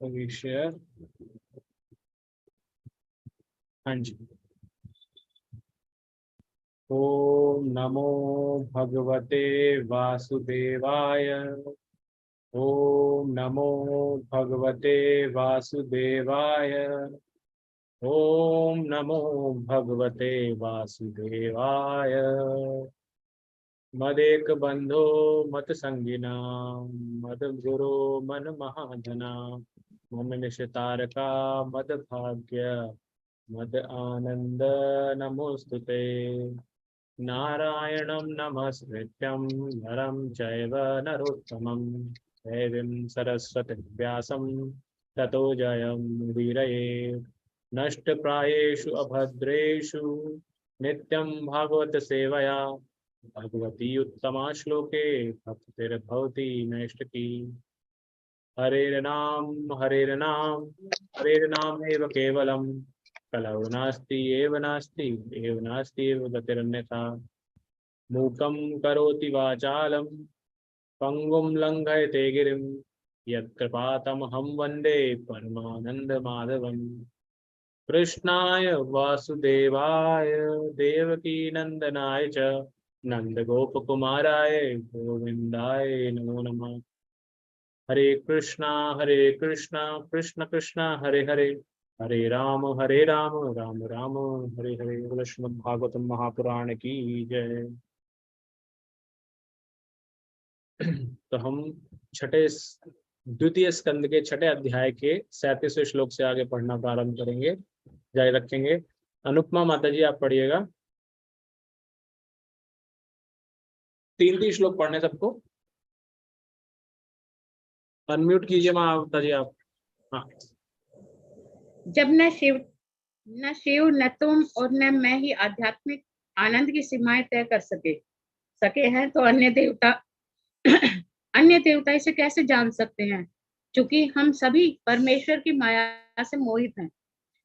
Share. हाँ जी। ओम नमो भगवते वासुदेवाय। ओम नमो भगवते वासुदेवाय। ओम नमो भगवते वासुदेवाय। मदेक बंधो मत संगिना मद गुरो मन महाजना मम निशितारका मद भाग्य मद आनंद नमोस्तुते। नारायणं नमस्कृत्यं नरं चैव नरोत्तमं देवीं सरस्वतीं व्यासं ततो जयमुदीरये। नष्टप्रायेषु अभद्रेषु नित्यं भागवत सेवया भगवती उत्तमा श्लोके भक्तिर्भवति नैष्ठिकी। हरेर्नाम हरेर्नाम एव केवलम कलौ नास्ति एव नास्ति एव गतिरन्यथा। मूकं करोति वाचालं पंगुं लंघयते गिरिं यत्कृपातमहं वन्दे परमानन्दमाधवम्। कृष्णाय वासुदेवाय देवकीनन्दनाय च नन्दगोपकुमाराय गोविन्दाय नमो नमः। हरे कृष्णा कृष्ण कृष्ण हरे हरे हरे राम राम राम हरे हरे। बोलो श्रीमद् भागवतम महापुराण की जय। तो हम छठे द्वितीय स्कंद के छठे अध्याय के 37वें श्लोक से आगे पढ़ना प्रारंभ करेंगे, जारी रखेंगे। अनुपमा माता जी आप पढ़िएगा। 3 श्लोक पढ़ने सबको। अनम्यूट कीजिए माता जी आप। हाँ। जब न शिव न तुम और न मैं ही आध्यात्मिक आनंद की सीमाएं तय कर सके हैं तो अन्य देवता इसे कैसे जान सकते हैं? क्योंकि हम सभी परमेश्वर की माया से मोहित हैं,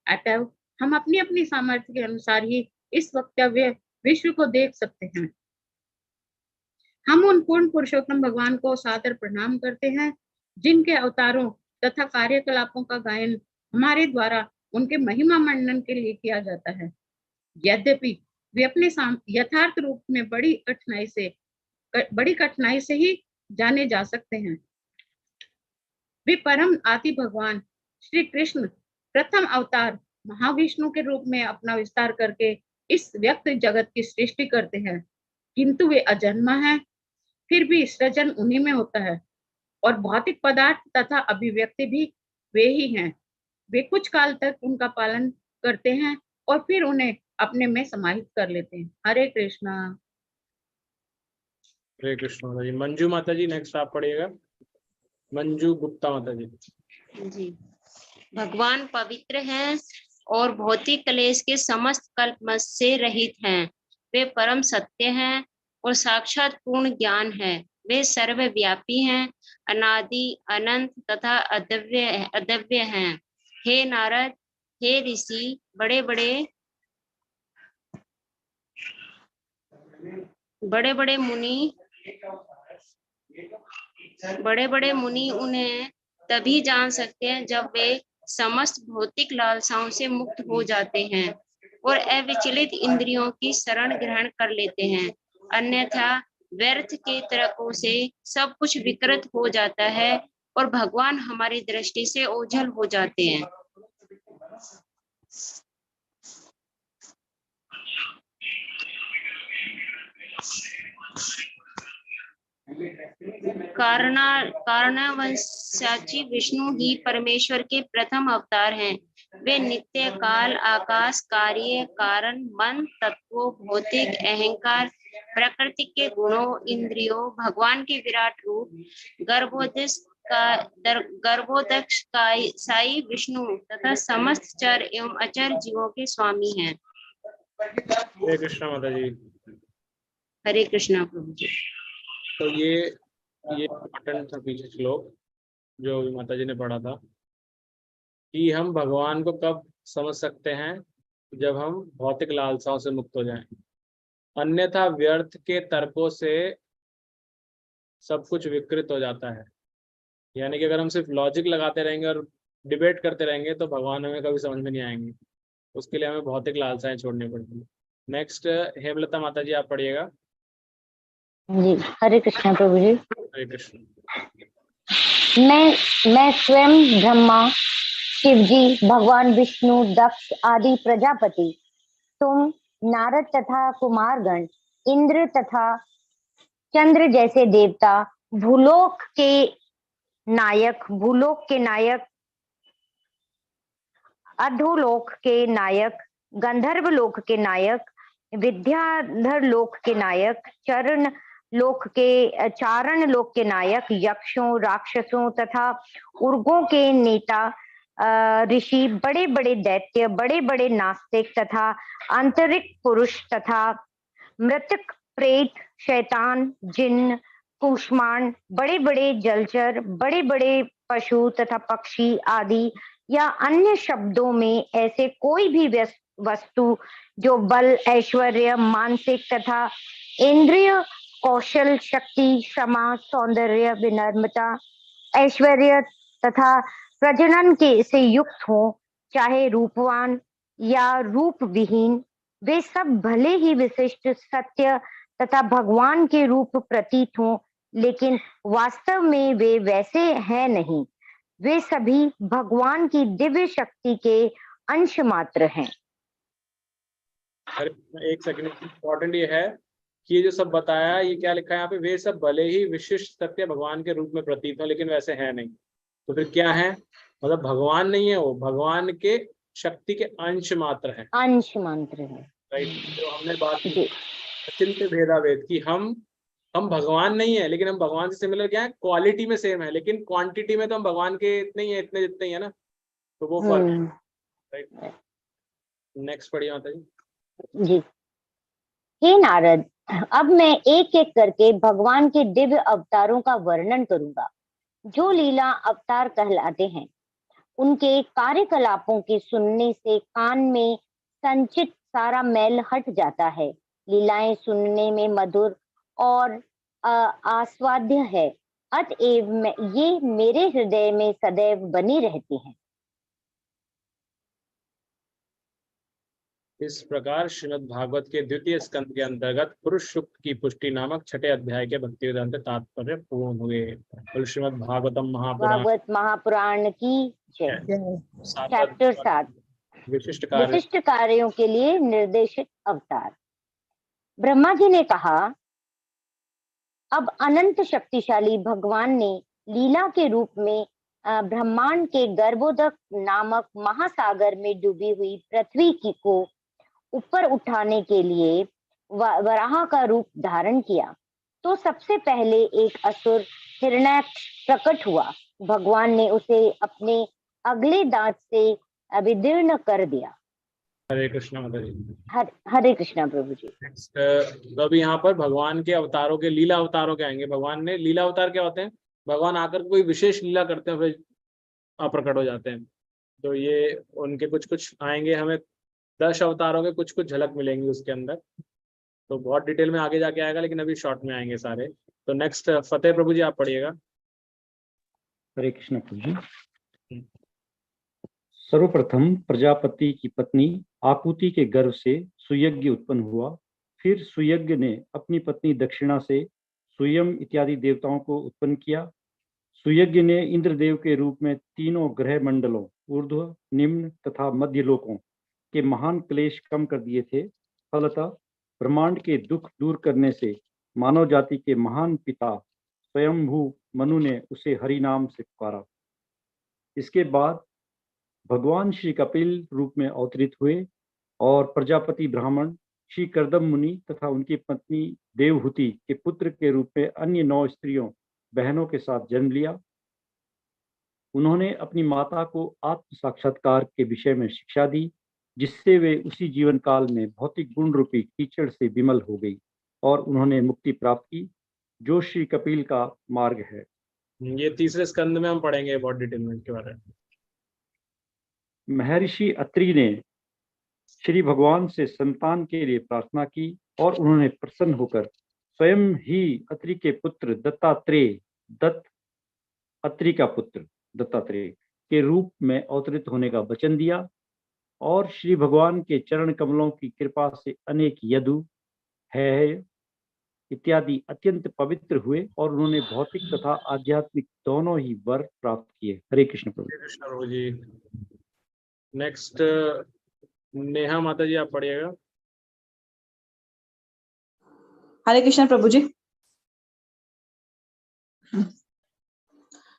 अतः हम अपनी अपनी सामर्थ्य के अनुसार ही इस वक्तव्य विश्व को देख सकते हैं। हम उन पूर्ण पुरुषोत्तम भगवान को सादर प्रणाम करते हैं जिनके अवतारों तथा कार्यकलापों का गायन हमारे द्वारा उनके महिमा मंडन के लिए किया जाता है। यद्यपि वे अपने यथार्थ रूप में बड़ी कठिनाई से ही जाने जा सकते हैं। वे परम आदि भगवान श्री कृष्ण प्रथम अवतार महाविष्णु के रूप में अपना विस्तार करके इस व्यक्त जगत की सृष्टि करते हैं, किंतु वे अजन्मा हैं। फिर भी सृजन उन्हीं में होता है और भौतिक पदार्थ तथा अभिव्यक्ति भी वे ही हैं। वे कुछ काल तक उनका पालन करते हैं और फिर उन्हें अपने में समाहित कर लेते हैं। हरे कृष्णा। हरे कृष्ण माता जी। मंजू माता जी नेक्स्ट आप पढ़िएगा। मंजू गुप्ता माता जी। जी। भगवान पवित्र हैं और भौतिक क्लेश के समस्त कल्प से रहित हैं। वे परम सत्य हैं और साक्षात पूर्ण ज्ञान है। वे सर्वव्यापी हैं, अनादि अनंत तथा अद्वितीय हैं। हे नारद, हे ऋषि, बड़े बड़े मुनि उन्हें तभी जान सकते हैं जब वे समस्त भौतिक लालसाओं से मुक्त हो जाते हैं और अविचलित इंद्रियों की शरण ग्रहण कर लेते हैं। अन्यथा व्यर्थ के तर्कों से सब कुछ विकृत हो जाता है और भगवान हमारी दृष्टि से ओझल हो जाते हैं। कारणवंशाची विष्णु ही परमेश्वर के प्रथम अवतार हैं। वे नित्य काल आकाश कार्य कारण मन तत्वों भौतिक अहंकार प्रकृति के गुणों इंद्रियों भगवान के विराट रूप गर्भोदक्ष साई विष्णु तथा समस्त चर एवं अचर जीवों के स्वामी हैं। हरे कृष्ण माता जी। हरे कृष्णा प्रभु जी। तो ये इम्पोर्टेंट था पीछे श्लोक जो माता जी ने पढ़ा था कि हम भगवान को कब समझ सकते हैं, जब हम भौतिक लालसाओं से मुक्त हो जाएं। अन्यथा व्यर्थ के तर्कों से सब कुछ विकृत हो जाता है। यानी कि अगर हम सिर्फ लॉजिक लगाते रहेंगे और डिबेट करते रहेंगे तो भगवान हमें कभी समझ में नहीं आएंगे। उसके लिए हमें भौतिक लालसाएं छोड़नी पड़ेंगी। नेक्स्ट हेमलता माता जी, आप पढ़िएगा। जी, हरे कृष्णा प्रभु जी। हरे कृष्ण। मैं स्वयं ब्रह्मा, शिव जी, भगवान विष्णु, दक्ष आदि प्रजापति, तुम नारद तथा कुमारगण, इंद्र तथा चंद्र जैसे देवता, भूलोक के नायक, अधोलोक के नायक, गंधर्व लोक के नायक, विद्याधर लोक के नायक, चारण लोक के नायक, यक्षों, राक्षसों तथा उर्गों के नेता, ऋषि, बड़े बड़े दैत्य, बड़े बड़े नास्तिक तथा आंतरिक पुरुष तथा मृतक, प्रेत, शैतान, जिन्न, कूष्मांड, बड़े बड़े जलचर, बड़े बड़े पशु तथा पक्षी आदि, या अन्य शब्दों में ऐसे कोई भी वस्तु जो बल, ऐश्वर्य, मानसिक तथा इंद्रिय कौशल, शक्ति, क्षमा, सौंदर्य, विनम्रता, ऐश्वर्य तथा प्रजनन के से युक्त हो, चाहे रूपवान या रूप विहीन, वे सब भले ही विशिष्ट, सत्य तथा भगवान के रूप प्रतीत हों, लेकिन वास्तव में वे वैसे हैं नहीं। वे सभी भगवान की दिव्य शक्ति के अंश मात्र हैं। एक सेकंड, इम्पोर्टेंट ये है कि ये जो सब बताया, ये क्या लिखा है यहाँ पे, वे सब भले ही विशिष्ट सत्य भगवान के रूप में प्रतीत हो, लेकिन वैसे है नहीं। तो फिर क्या है? मतलब भगवान नहीं है, वो भगवान के शक्ति के अंश मात्र है। अंश मात्र है, राइट। तो हमने बात की अचिंत्य भेदाभेद की, हम भगवान नहीं है, लेकिन हम भगवान से सिमिलर क्या है, क्वालिटी में सेम है, लेकिन क्वांटिटी में तो हम भगवान के इतने ही है, इतने जितने ही है ना, तो वो फर्क है। राइट। नेक्स्ट पढ़िए माता जी। जी। हे नारद, अब मैं एक एक करके भगवान के दिव्य अवतारों का वर्णन करूंगा, जो लीला अवतार कहलाते हैं। उनके कार्यकलापों के सुनने से कान में संचित सारा मैल हट जाता है। लीलाएं सुनने में मधुर और आस्वाद्य है, अतएव ये मेरे हृदय में सदैव बनी रहती हैं। इस प्रकार श्रीमद् भागवत के द्वितीय स्कंद के अंतर्गत पुरुष सूक्त की पुष्टि नामक छठे अध्याय के भक्ति वेदांत तात्पर्य पूर्ण हुए। तो श्रीमद् भागवतम महापुराण की जय। चैप्टर 7, विशिष्ट कार्यों के लिए निर्देशित अवतार। ब्रह्मा जी ने कहा, अब अनंत शक्तिशाली भगवान ने लीला के रूप में ब्रह्मांड के गर्भोदक नामक महासागर में डूबी हुई पृथ्वी को ऊपर उठाने के लिए वराह का रूप धारण किया। तो सबसे पहले एक असुर हिरण्याक्ष प्रकट हुआ। भगवान ने उसे अपने अगले दांत से विदीर्ण कर दिया। हरे कृष्णा माता जी। हरे कृष्णा प्रभु जी। तो अभी यहाँ पर भगवान के अवतारों के लीला अवतारों के आएंगे। भगवान ने लीला अवतार क्या होते हैं? भगवान आकर कोई विशेष लीला करते हैं फिर अप्रकट हो जाते हैं। तो ये उनके कुछ कुछ आएंगे, हमें 10 अवतारों के कुछ कुछ झलक मिलेंगी उसके अंदर। तो बहुत डिटेल में आगे जाके आएगा, लेकिन अभी शॉर्ट में आएंगे सारे। तो नेक्स्ट फतेह प्रभु जी, आप पढ़िएगा। हरे कृष्ण प्रभु जी। सर्वप्रथम प्रजापति की पत्नी आकुति के गर्भ से सुयज्ञ उत्पन्न हुआ। फिर सुयज्ञ ने अपनी पत्नी दक्षिणा से सुयम इत्यादि देवताओं को उत्पन्न किया। सुयज्ञ ने इंद्रदेव के रूप में तीनों ग्रह मंडलों, ऊर्ध्व, निम्न तथा मध्य लोकों के महान क्लेश कम कर दिए थे। फलतः ब्रह्मांड के दुख दूर करने से मानव जाति के महान पिता स्वयंभू मनु ने उसे हरि नाम से पुकारा। इसके बाद भगवान श्री कपिल रूप में अवतरित हुए और प्रजापति ब्राह्मण श्री कर्दम मुनि तथा उनकी पत्नी देवहूति के पुत्र के रूप में अन्य 9 स्त्रियों बहनों के साथ जन्म लिया। उन्होंने अपनी माता को आत्म साक्षात्कार के विषय में शिक्षा दी, जिससे वे उसी जीवन काल में भौतिक गुण रूपी कीचड़ से विमल हो गई और उन्होंने मुक्ति प्राप्त की, जो श्री कपिल का मार्ग है। ये तीसरे स्कंद में हम पढ़ेंगे बहुत डिटेल में इसके बारे में। महर्षि अत्रि ने श्री भगवान से संतान के लिए प्रार्थना की और उन्होंने प्रसन्न होकर स्वयं ही अत्रि के पुत्र दत्तात्रेय, दत्त अत्रि का पुत्र दत्तात्रेय के रूप में अवतरित होने का वचन दिया और श्री भगवान के चरण कमलों की कृपा से अनेक यदु है इत्यादि अत्यंत पवित्र हुए और उन्होंने भौतिक तथा आध्यात्मिक दोनों ही वर प्राप्त किए। हरे कृष्ण प्रभु। हरे कृष्ण प्रभु जी। नेक्स्ट नेहा माता जी आप पढ़िएगा। हरे कृष्ण प्रभु जी।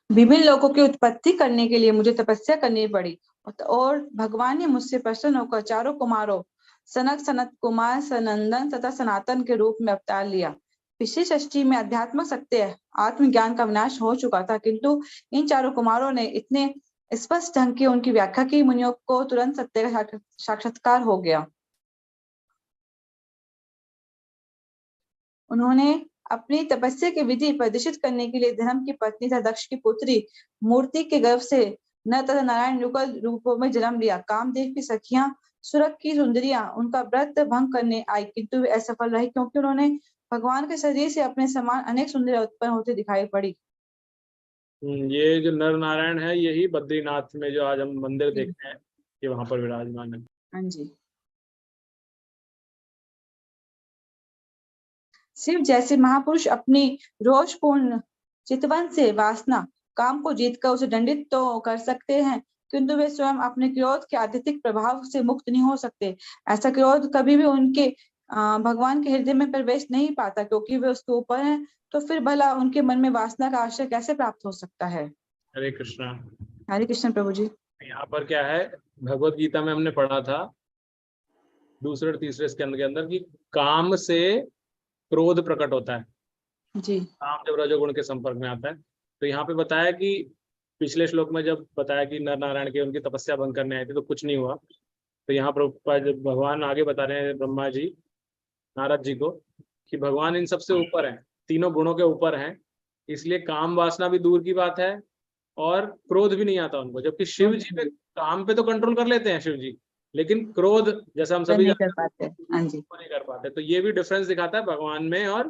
विभिन्न लोगों की उत्पत्ति करने के लिए मुझे तपस्या करनी पड़ी और भगवान ने मुझसे प्रसन्न होकर चारों कुमारों सनक, सनत कुमार, सनंदन तथा सनातन के रूप में अवतार लिया। पिछली सृष्टि में आध्यात्मिक सत्य आत्मज्ञान का विनाश हो चुका था, किंतु इन चारों कुमारों ने इतने स्पष्ट ढंग की उनकी व्याख्या की मुनियों को तुरंत सत्य का साक्षात्कार हो गया। उन्होंने अपनी तपस्या की विधि प्रदर्शित करने के लिए धर्म की पत्नी तथा दक्ष की पुत्री मूर्ति के गर्भ से नर तथा नारायण युगल रूपों में जन्म लिया। कामदेव की सखियां सुरख की सुंदरियां उनका व्रत भंग करने आई, किंतु वे असफल रही क्योंकि उन्होंने भगवान के शरीर से अपने समान अनेक सुंदरियां उत्पन्न होते दिखाई पड़ी। ये जो नर नारायण है यही बद्रीनाथ में जो आज हम मंदिर देखते हैं ये वहां पर विराजमान है। हाँ जी। शिव जैसे महापुरुष अपनी रोषपूर्ण चितवन से वासना काम को जीतकर उसे दंडित तो कर सकते हैं, किंतु वे स्वयं अपने क्रोध के आध्यात्मिक प्रभाव से मुक्त नहीं हो सकते। ऐसा क्रोध कभी भी उनके भगवान के हृदय में प्रवेश नहीं पाता, क्योंकि वे उसके ऊपर हैं। तो फिर भला उनके मन में वासना का आश्रय कैसे प्राप्त हो सकता है। हरे कृष्णा। हरे कृष्ण प्रभु जी। यहाँ पर क्या है, भगवत गीता में हमने पढ़ा था दूसरे और तीसरे स्कंद के अंदर कि काम से क्रोध प्रकट होता है जी। काम जब रजोगुण के संपर्क में आता है। तो यहाँ पे बताया कि पिछले श्लोक में जब बताया कि नर नारायण के उनकी तपस्या भंग करने आए थे तो कुछ नहीं हुआ। तो यहाँ पर भगवान आगे बता रहे हैं ब्रह्मा जी नारद जी को कि भगवान इन सबसे ऊपर हैं, तीनों गुणों के ऊपर हैं, इसलिए काम वासना भी दूर की बात है और क्रोध भी नहीं आता उनको। जबकि शिव जी पे काम पे तो कंट्रोल कर लेते हैं शिव जी, लेकिन क्रोध जैसा हम सभी नहीं कर पाते। हाँ जी। नहीं कर पाते। तो ये भी डिफरेंस दिखाता है भगवान में और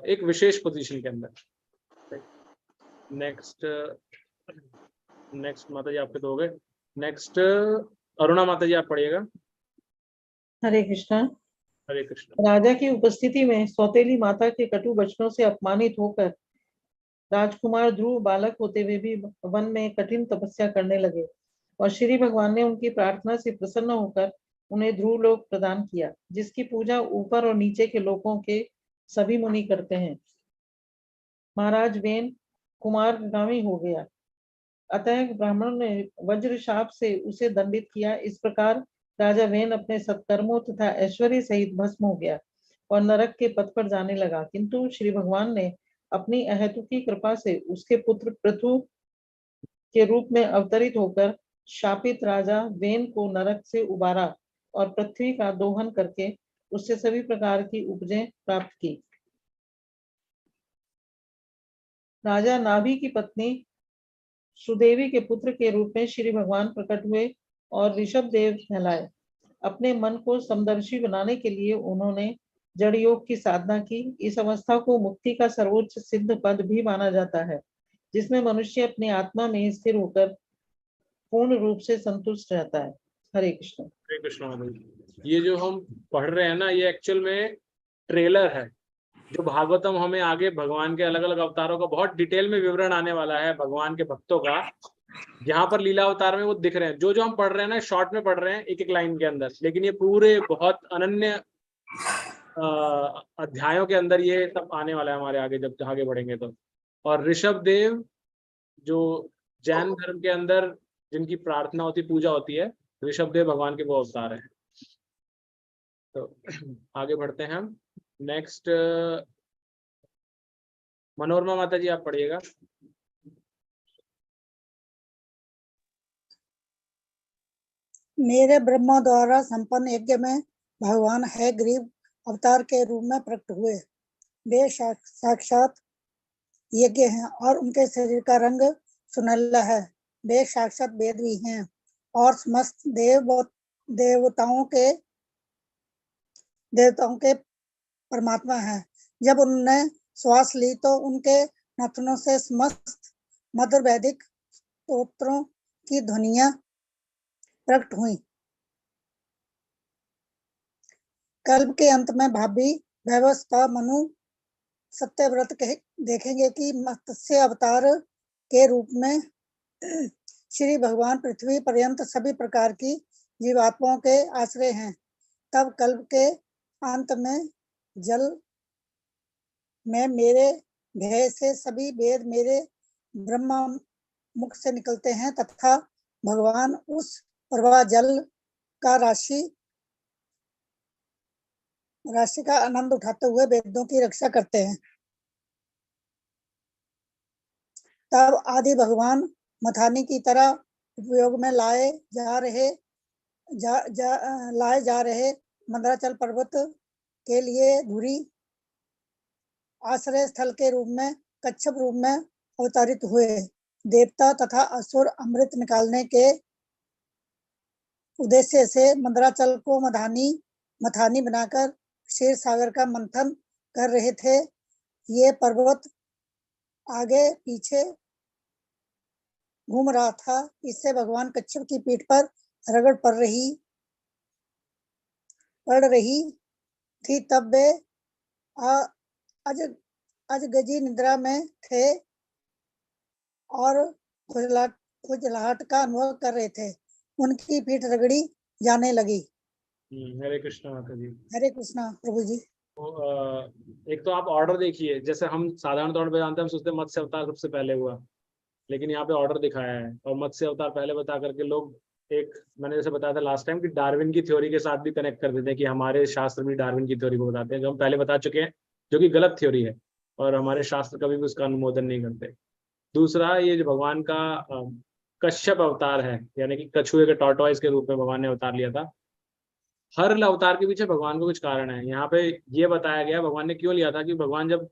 एक विशेष पोजीशन के अंदर। नेक्स्ट माता जी आपके तो हो गए। नेक्स्ट अरुणा माता जी आप पढ़िएगा। हरे कृष्णा। हरे कृष्ण। राजा की उपस्थिति में सौतेली माता के कटु वचनों से अपमानित होकर राजकुमार ध्रुव बालक होते हुए भी वन में कठिन तपस्या करने लगे और श्री भगवान ने उनकी प्रार्थना से प्रसन्न होकर उन्हें ध्रुव लोक प्रदान किया, जिसकी पूजा ऊपर और नीचे के लोकों के सभी मुनि करते हैं। महाराज वेन कुमारगामी हो गया, अतः ब्राह्मणों ने वज्र शाप से उसे दंडित किया। इस प्रकार राजा वेन अपने सत्कर्मों तथा ऐश्वर्य सहित भस्म हो गया और नरक के पथ पर जाने लगा। किंतु श्री भगवान ने अपनी अहेतुकी कृपा से उसके पुत्र पृथु के रूप में अवतरित होकर शापित राजा वेन को नरक से उबारा और पृथ्वी का दोहन करके उससे सभी प्रकार की उपजें प्राप्त की। राजा नाभि की पत्नी सुदेवी के पुत्र के रूप में श्री भगवान प्रकट हुए और ऋषभ देव कहलाए। अपने मन को समदर्शी बनाने के लिए उन्होंने जड़ योग की साधना की। इस अवस्था को मुक्ति का सर्वोच्च सिद्ध पद भी माना जाता है, जिसमें मनुष्य अपनी आत्मा में स्थिर होकर पूर्ण रूप से संतुष्ट रहता है। हरे कृष्ण। हरे कृष्ण। ये जो हम पढ़ रहे हैं ना, ये एक्चुअल में ट्रेलर है। जो भागवतम हमें आगे भगवान के अलग अलग अवतारों का बहुत डिटेल में विवरण आने वाला है भगवान के भक्तों का, यहाँ पर लीला अवतार में वो दिख रहे हैं। जो जो हम पढ़ रहे हैं ना शॉर्ट में पढ़ रहे हैं एक एक लाइन के अंदर, लेकिन ये पूरे बहुत अनन्य अध्यायों के अंदर ये सब आने वाला है हमारे आगे जब आगे बढ़ेंगे तो। और ऋषभ देव जो जैन धर्म के अंदर जिनकी प्रार्थना होती पूजा होती है, ऋषभ देव भगवान के वो अवतार है। तो आगे बढ़ते हैं हम। नेक्स्ट मनोरमा माता जी आप पढ़िएगा। मेरे ब्रह्मा द्वारा संपन्न यज्ञ में भगवान है ग्रीव अवतार के रूप में प्रकट हुए। वे साक्षात यज्ञ हैं और उनके शरीर का रंग सुनहला है। वे साक्षात वेद भी हैं और समस्त देवताओं के परमात्मा हैं। जब उन्होंने श्वास ली तो उनके नाथनों से समस्त मधुर वैदिक स्तोत्रों की ध्वनियां प्रकट हुई। कल्प के अंत में भाभी व्यवस्था मनु सत्यव्रत देखेंगे कि मत्स्य अवतार के रूप में श्री भगवान पृथ्वी पर्यंत सभी प्रकार की जीवात्माओं के आश्रय हैं। तब कल्प के अंत में जल में मेरे भय से सभी वेद मेरे ब्रह्मा मुख से निकलते हैं तथा भगवान उस प्रवाह जल का राशि का आनंद उठाते हुए वेदों की रक्षा करते हैं। तब आदि भगवान मथानी की तरह उपयोग में लाए जा रहे मंदराचल पर्वत के लिए धुरी आश्रय स्थल के रूप में कच्छप रूप में अवतरित हुए। देवता तथा असुर अमृत निकालने के उद्देश्य से मंदराचल को मथानी बनाकर क्षीर सागर का मंथन कर रहे थे। ये पर्वत आगे पीछे घूम रहा था। इससे भगवान कच्छप की पीठ पर रगड़ पड़ रही थी। तब वे अजगजी निद्रा में थे और खुजलाहट का अनुभव कर रहे थे। उनकी पीठ रगड़ी जाने लगी। हरे कृष्णा माता जी। हरे कृष्णा प्रभु जी। तो एक तो आप ऑर्डर देखिए, जैसे हम साधारण तौर पे जानते हैं, हम सोचते हैं मत्स्य अवतार सबसे पहले हुआ, लेकिन यहाँ पे ऑर्डर दिखाया है। और मत्स्य अवतार पहले बता करके लोग मैंने जैसे बताया था लास्ट टाइम कि डार्विन की थ्योरी के साथ भी कनेक्ट कर देते हैं कि हमारे शास्त्र भी डार्विन की थ्योरी को बताते हैं, जो हम पहले बता चुके हैं, जो कि गलत थ्योरी है और हमारे शास्त्र कभी भी उसका अनुमोदन नहीं करते। दूसरा, ये जो भगवान का कश्यप अवतार है, यानी कि कछुए के टॉर्टोइस के रूप में भगवान ने अवतार लिया था। हर अवतार के पीछे भगवान को कुछ कारण है। यहाँ पे ये बताया गया भगवान ने क्यों लिया था कि भगवान, जब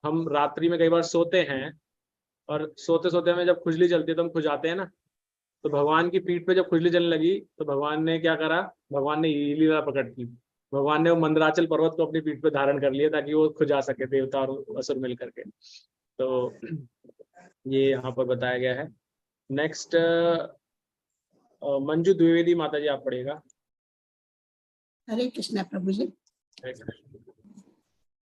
हम रात्रि में कई बार सोते हैं और सोते सोते हमें जब खुजली चलती है तो हम खुजाते हैं ना, तो भगवान की पीठ पे जब खुजली चलने लगी तो भगवान ने क्या करा, भगवान ने लीला प्रकट की। भगवान ने वो मंदराचल पर्वत को अपनी पीठ पे धारण कर लिया ताकि वो खुजा सके, देवता और असुर मिल करके। तो ये यहाँ पर बताया गया है। नेक्स्ट मंजू द्विवेदी माता जी, आप पढ़िएगा। हरे कृष्णा प्रभु जी।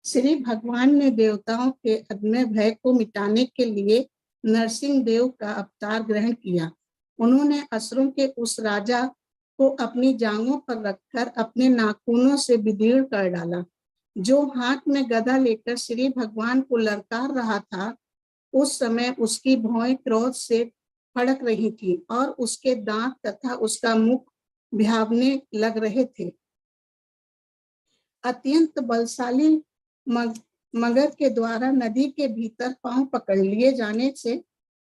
श्री भगवान ने देवताओं के अदम्य भय को मिटाने के लिए नरसिंह देव का अवतार ग्रहण किया। उन्होंने असुरों के उस राजा को अपनी जांघों पर रखकर अपने नाखूनों से विदीर्ण कर डाला। जो हाथ में गदा लेकर श्री भगवान को ललकार रहा था, उस समय उसकी भौहें क्रोध से फड़क रही थी और उसके दांत तथा उसका मुख भयावने लग रहे थे। अत्यंत बलशाली मगर के द्वारा नदी के भीतर पांव पकड़ लिए जाने से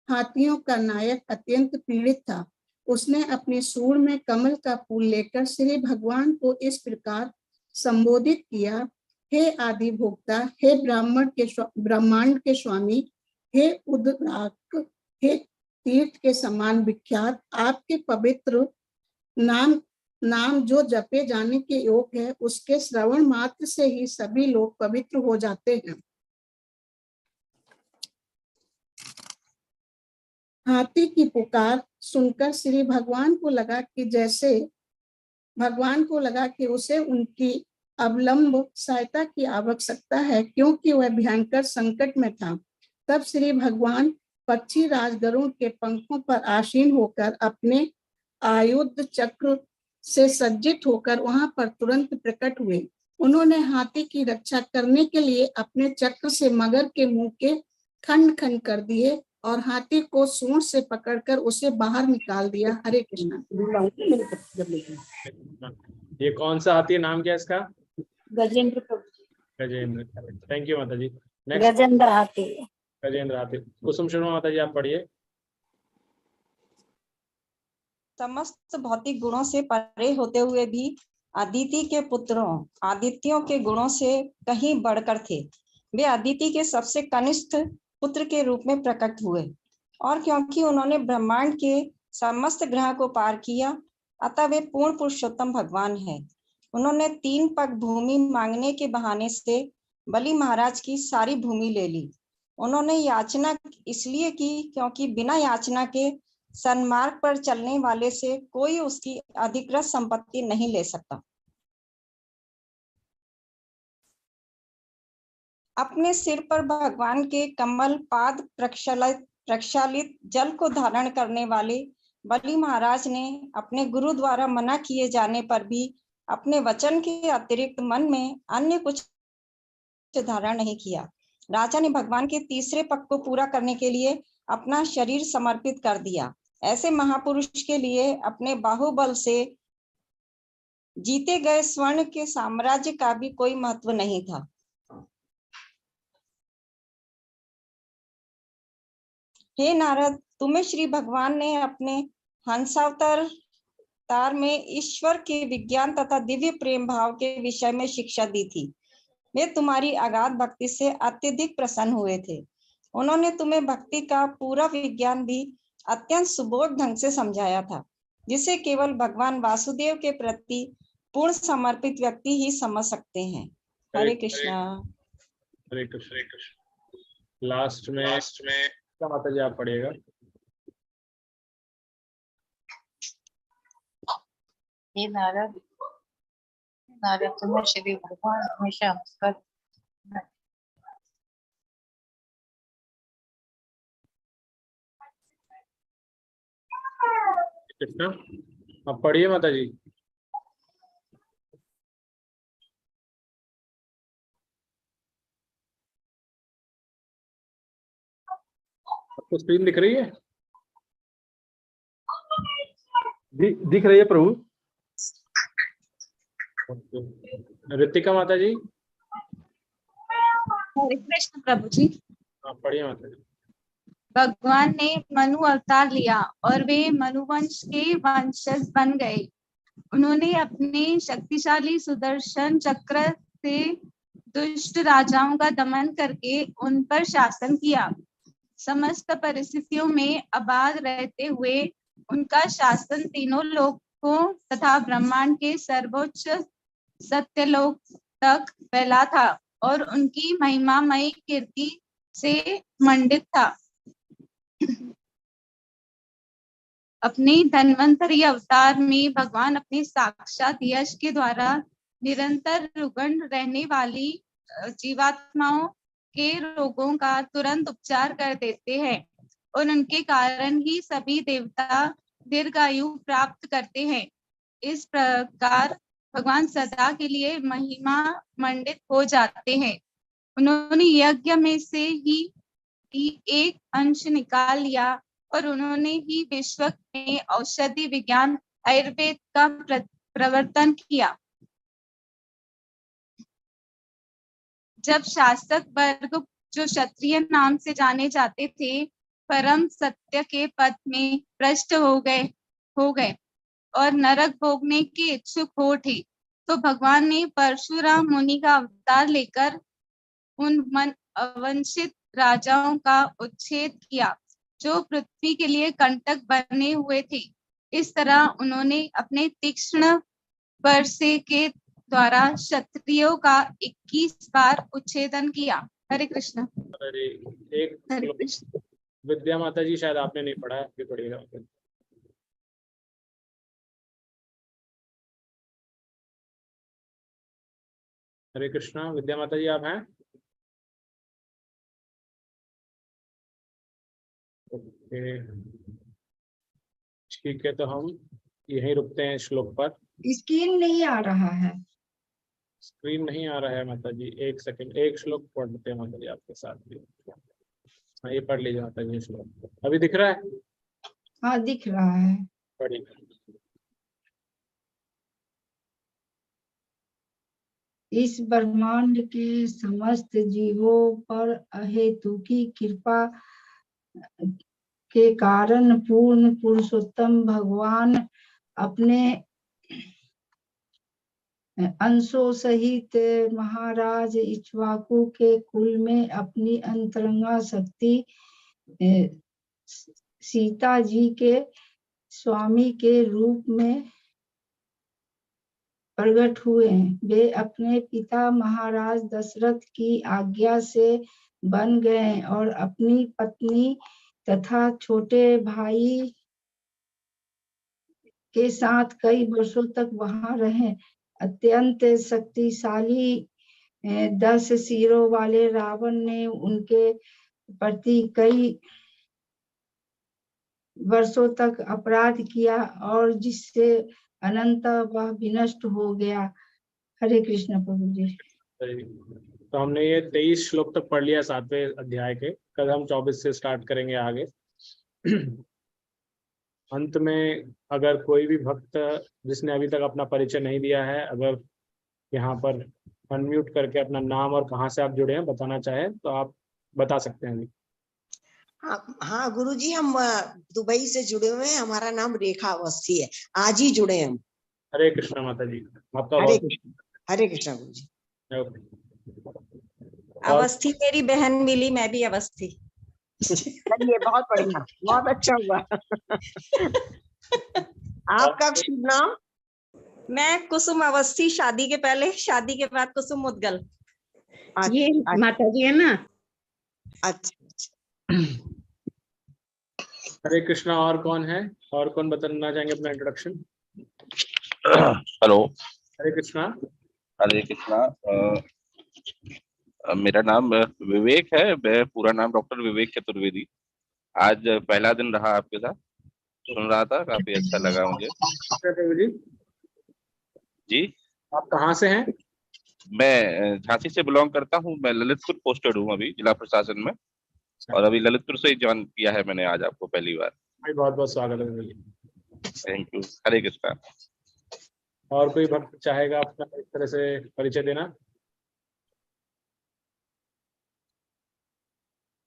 हाथियों का नायक अत्यंत पीड़ित था। उसने अपनी सूंड में कमल का फूल लेकर श्री भगवान को इस प्रकार संबोधित किया, हे आदि भोक्ता, हे ब्रह्मांड के स्वामी, हे उद्राक, हे तीर्थ के समान विख्यात, आपके पवित्र नाम जो जपे जाने के योग है, उसके श्रवण मात्र से ही सभी लोग पवित्र हो जाते हैं। हाथी की पुकार सुनकर श्री भगवान को लगा कि उसे उनकी अवलंब सहायता की आवश्यकता है, क्योंकि वह भयंकर संकट में था। तब श्री भगवान पक्षी राजगरुड़ के पंखों पर आसीन होकर अपने आयुध चक्र से सज्जित होकर वहां पर तुरंत प्रकट हुए। उन्होंने हाथी की रक्षा करने के लिए अपने चक्र से मगर के मुंह के खंड खंड कर दिए और हाथी को सूंड से पकड़कर उसे बाहर निकाल दिया। हरे कृष्णा। ये कौन सा हाथी है, नाम क्या है इसका? गजेंद्र। गजेंद्र। थैंक यू माता जी। गजेंद्र हाथी। गजेंद्र हाथी। कुसुम शर्मा माता जी, आप पढ़िए। समस्त भौतिक गुणों से परे होते हुए भी अदिति के पुत्रों आदित्यों के गुणों से कहीं बढ़कर थे। वे अदिति के सबसे कनिष्ठ पुत्र के रूप में प्रकट हुए और क्योंकि उन्होंने ब्रह्मांड के समस्त ग्रह को पार किया, अतः वे पूर्ण पुरुषोत्तम भगवान हैं। उन्होंने 3 पग भूमि मांगने के बहाने से बलि महाराज की सारी भूमि ले ली। उन्होंने याचना इसलिए की क्योंकि बिना याचना के सन्मार्ग पर चलने वाले से कोई उसकी अधिकृत संपत्ति नहीं ले सकता। अपने सिर पर भगवान के कमल पाद प्रक्षालित जल को धारण करने वाले बलि महाराज ने अपने गुरु द्वारा मना किए जाने पर भी अपने वचन के अतिरिक्त मन में अन्य कुछ धारण नहीं किया। राजा ने भगवान के तीसरे पग को पूरा करने के लिए अपना शरीर समर्पित कर दिया। ऐसे महापुरुष के लिए अपने बाहुबल से जीते गए स्वर्ण के साम्राज्य का भी कोई महत्व नहीं था। हे नारद, तुम्हें श्री भगवान ने अपने हंसावतार में ईश्वर के विज्ञान तथा दिव्य प्रेम भाव के विषय में शिक्षा दी थी। वे तुम्हारी अगाध भक्ति से अत्यधिक प्रसन्न हुए थे। उन्होंने तुम्हें भक्ति का पूरा विज्ञान भी अत्यंत सुबोध ढंग से समझाया था, जिसे केवल भगवान वासुदेव के प्रति पूर्ण समर्पित व्यक्ति ही समझ सकते हैं। हरे कृष्णा। हरे कृष्ण। लास्ट में क्या माता जी आप पढ़िएगा। हे नारद, तुम्हें श्री भगवान हमेशा हंसकर कृष्णा आप पढ़िए माता जी। आपको स्क्रीन दिख रही है? दिख रही है प्रभु। ऋतिका माता जी। हरे कृष्ण प्रभु जी। आप पढ़िए माता जी। भगवान ने मनु अवतार लिया और वे मनुवंश के वंशज बन गए। उन्होंने अपने शक्तिशाली सुदर्शन चक्र से दुष्ट राजाओं का दमन करके उन पर शासन किया। समस्त परिस्थितियों में आबाद रहते हुए उनका शासन तीनों लोकों तथा ब्रह्मांड के सर्वोच्च सत्यलोक तक फैला था और उनकी महिमामयी कीर्ति से मंडित था। अपने धन्वंतरी अवतार में भगवान अपने साक्षात यश के द्वारा निरंतर रुग्ण रहने वाली जीवात्माओं के रोगों का तुरंत उपचार कर देते हैं और उनके कारण ही सभी देवता दीर्घायु प्राप्त करते हैं। इस प्रकार भगवान सदा के लिए महिमा मंडित हो जाते हैं। उन्होंने यज्ञ में से ही एक अंश निकाल लिया और उन्होंने ही विश्व में औषधि विज्ञान आयुर्वेद का प्रवर्तन किया। जब शासक वर्ग जो क्षत्रिय नाम से जाने जाते थे परम सत्य के पथ में भ्रष्ट हो गए और नरक भोगने के इच्छुक हो थे, तो भगवान ने परशुराम मुनि का अवतार लेकर उन अवंशित राजाओं का उच्छेद किया जो पृथ्वी के लिए कंटक बने हुए थे। इस तरह उन्होंने अपने तीक्ष्ण वर्षे के द्वारा क्षत्रियों का 21 बार उच्छेदन किया। हरे कृष्ण। हरे कृष्ण। विद्या माता जी शायद आपने नहीं पढ़ा है, पढ़िएगा। हरे कृष्णा। विद्या माता जी आप हैं? ठीक है, तो हम यहीं रुकते हैं श्लोक पर। स्क्रीन नहीं आ रहा है। स्क्रीन नहीं आ रहा है माता जी, एक सेकंड, एक श्लोक पढ़ लेते हैं माता जी आपके साथ भी। हाँ ये पढ़ लीजिए माता जी श्लोक। अभी दिख रहा है? हाँ दिख रहा है। पढ़िए। इस ब्रह्मांड के समस्त जीवों पर अहेतु की कृपा के कारण पूर्ण पुरुषोत्तम भगवान अपने अंशों सहित महाराज इक्ष्वाकु के कुल में अपनी अंतरंगा शक्ति सीता जी के स्वामी के रूप में प्रकट हुए हैं। वे अपने पिता महाराज दशरथ की आज्ञा से बन गए और अपनी पत्नी तथा छोटे भाई के साथ कई वर्षों तक वहां रहे। अत्यंत शक्तिशाली 10 सिरों वाले रावण ने उनके प्रति कई वर्षों तक अपराध किया और जिससे अनंत वह विनष्ट हो गया। हरे कृष्ण प्रभु जी। तो हमने ये 23 श्लोक तक पढ़ लिया 7वें अध्याय के। कल हम 24 से स्टार्ट करेंगे आगे। अंत में अगर कोई भी भक्त जिसने अभी तक अपना परिचय नहीं दिया है, अगर यहाँ पर अनम्यूट करके अपना नाम और कहाँ से आप जुड़े हैं बताना चाहे तो आप बता सकते हैं। हाँ गुरुजी, हम दुबई से जुड़े हुए हैं। हमारा नाम रेखा अवस्थी है। आज ही जुड़े हम। हरे कृष्णा माता जी, आपका हरे कृष्णा गुरुजी। और अवस्थी मेरी बहन मिली, मैं भी अवस्थी। चलिए, बहुत बढ़िया, बहुत अच्छा हुआ। आपका शुभ नाम? मैं कुसुम अवस्थी, शादी के पहले, शादी के बाद कुसुम मुदगल। ये माता जी है ना। अच्छा। हरे कृष्णा। और कौन है? और कौन बताना चाहेंगे अपना इंट्रोडक्शन? हेलो, हरे कृष्णा। हरे कृष्णा। मेरा नाम विवेक है। मैं पूरा नाम डॉक्टर विवेक चतुर्वेदी। आज पहला दिन रहा आपके साथ, सुन रहा था, काफी अच्छा लगा मुझे। जी, आप कहाँ से हैं? मैं झांसी से बिलोंग करता हूँ। मैं ललितपुर पोस्टेड हूँ अभी जिला प्रशासन में, और अभी ललितपुर से ही ज्वाइन किया है मैंने आज आपको पहली बार। बहुत बहुत स्वागत है। Thank you. हरे कृष्णा। और कोई भक्त चाहेगा अपना इस तरह से परिचय देना?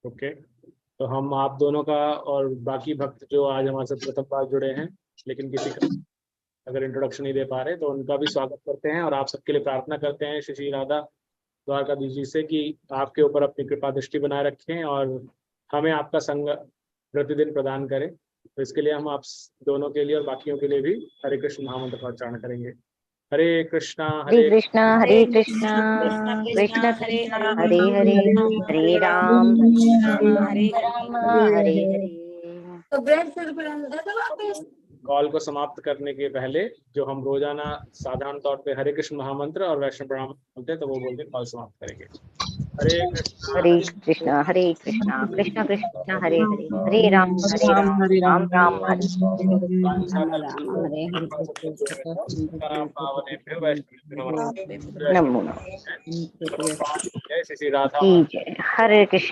ओके, तो हम आप दोनों का और बाकी भक्त जो आज हमारे साथ प्रथम बार जुड़े हैं लेकिन किसी का अगर इंट्रोडक्शन नहीं दे पा रहे तो उनका भी स्वागत करते हैं। और आप सबके लिए प्रार्थना करते हैं श्री राधा द्वारकाधीश जी से कि आपके ऊपर अपनी कृपा दृष्टि बनाए रखें और हमें आपका संग प्रतिदिन प्रदान करें। तो इसके लिए हम आप दोनों के लिए और बाकियों के लिए भी हरे कृष्ण महामंत्र का उच्चारण करेंगे। हरे कृष्णा कृष्णा कृष्ण कृष्ण हरे हरे, हरे राम हरे राम हरे हरे। कॉल को समाप्त करने के पहले जो हम रोजाना साधारण तौर पे हरे कृष्ण महामंत्र और वैष्णव प्रणाम बोलते हैं, तो वो बोल के कॉल समाप्त करेंगे। हरे कृष्णा कृष्ण कृष्ण हरे हरे, हरे राम राम राम हरे नमो नमः। जय श्री राधा। हरे कृष्ण।